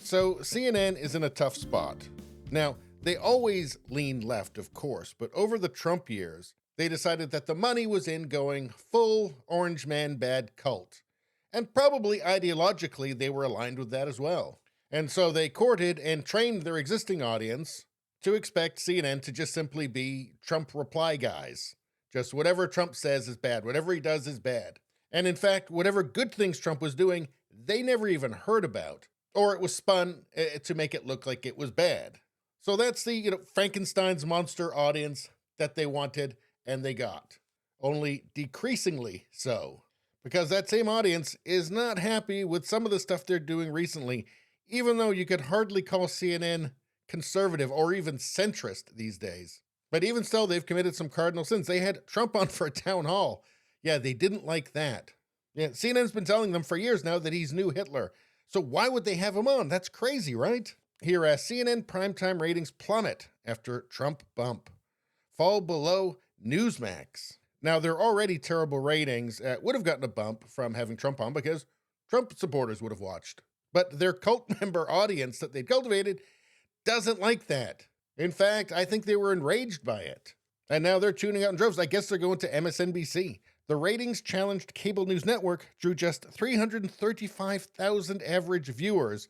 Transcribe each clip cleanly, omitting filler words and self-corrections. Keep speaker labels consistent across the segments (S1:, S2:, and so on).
S1: So CNN is in a tough spot. Now, they always lean left, of course, but over the Trump years, they decided that the money was in going full orange man bad cult. And probably ideologically, they were aligned with that as well. And so they courted and trained their existing audience to expect CNN to just simply be Trump reply guys. Just whatever Trump says is bad. Whatever he does is bad. And in fact, whatever good things Trump was doing, they never even heard about. Or it was spun to make it look like it was bad. So that's the Frankenstein's monster audience that they wanted and they got. Only decreasingly so. Because that same audience is not happy with some of the stuff they're doing recently, even though you could hardly call CNN conservative or even centrist these days. But even still, they've committed some cardinal sins. They had Trump on for a town hall. Yeah, they didn't like that. Yeah, CNN's been telling them for years now that he's new Hitler. So why would they have him on? That's crazy, right? Here, CNN primetime ratings plummet after Trump bump. Fall below NEWSMAX. Now, their already terrible ratings would have gotten a bump from having Trump on because Trump supporters would have watched. But their cult member audience that they'd cultivated doesn't like that. In fact, I think they were enraged by it. And now they're tuning out in droves. I guess they're going to MSNBC. The ratings-challenged cable news network drew just 335,000 average viewers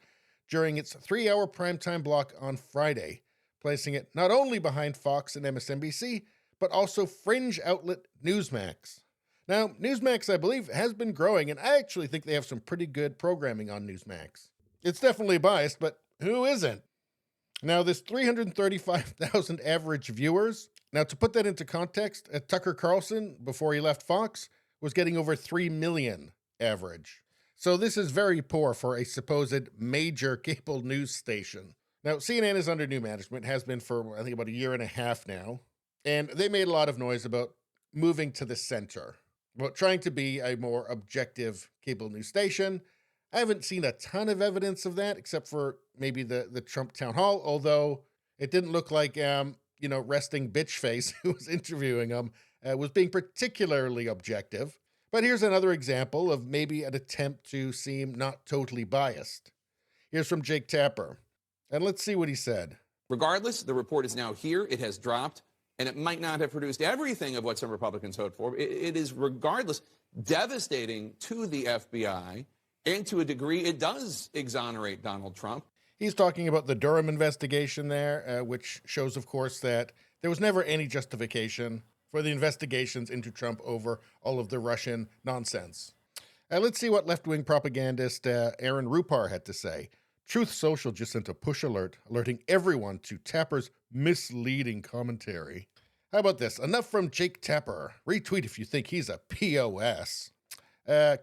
S1: during its 3-hour primetime block on Friday, placing it not only behind Fox and MSNBC, but also fringe outlet NEWSMAX. Now, NEWSMAX, I believe, has been growing, and I actually think they have some pretty good programming on NEWSMAX. It's definitely biased, but who isn't? Now, this 335,000 average viewers, now to put that into context, Tucker Carlson, before he left Fox, was getting over 3 million average. So this is very poor for a supposed major cable news station. Now, CNN is under new management, has been for, I think, about a year and a half now. And they made a lot of noise about moving to the center, about trying to be a more objective cable news station. I haven't seen a ton of evidence of that, except for maybe the Trump town hall, although it didn't look like, resting bitch face who was interviewing him was being particularly objective. But here's another example of maybe an attempt to seem not totally biased. Here's from Jake Tapper. And let's see what he said.
S2: Regardless, the report is now here. It has dropped. And it might not have produced everything of what some Republicans hoped for. It is, regardless, devastating to the FBI, and to a degree, it does exonerate Donald Trump.
S1: He's talking about the Durham investigation there, which shows, of course, that there was never any justification for the investigations into Trump over all of the Russian nonsense. Let's see what left-wing propagandist Aaron Rupar had to say. Truth Social just sent a push alert, alerting everyone to Tapper's misleading commentary. How about this? Enough from Jake Tapper. Retweet if you think he's a POS.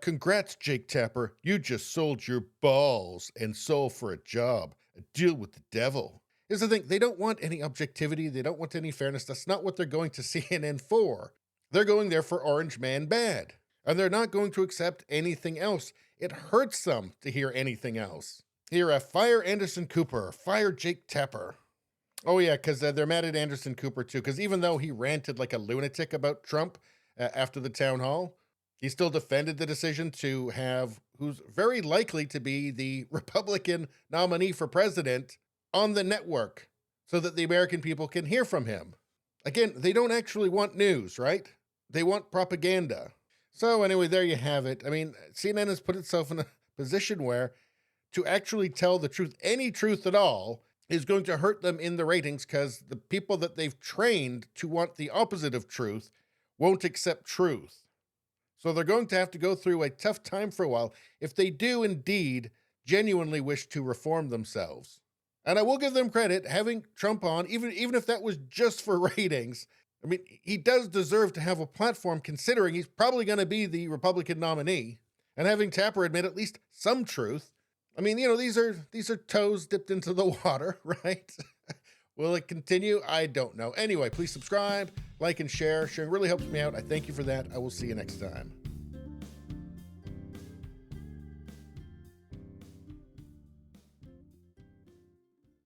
S1: Congrats, Jake Tapper. You just sold your balls and soul for a job. A deal with the devil. Here's the thing. They don't want any objectivity. They don't want any fairness. That's not what they're going to CNN for. They're going there for Orange Man Bad. And they're not going to accept anything else. It hurts them to hear anything else. Here, fire Anderson Cooper, fire Jake Tapper. Oh yeah, because they're mad at Anderson Cooper too, because even though he ranted like a lunatic about Trump after the town hall, he still defended the decision to have who's very likely to be the Republican nominee for president on the network so that the American people can hear from him. Again, they don't actually want news, right? They want propaganda. So anyway, there you have it. I mean, CNN has put itself in a position where to actually tell the truth, any truth at all, is going to hurt them in the ratings because the people that they've trained to want the opposite of truth won't accept truth. So they're going to have to go through a tough time for a while if they do indeed genuinely wish to reform themselves. And I will give them credit, having Trump on, even if that was just for ratings. I mean, he does deserve to have a platform considering he's probably going to be the Republican nominee. And having Tapper admit at least some truth. I mean, these are toes dipped into the water, right? Will it continue? I don't know. Anyway, please subscribe, like, and share. Sharing really helps me out. I thank you for that. I will see you next time.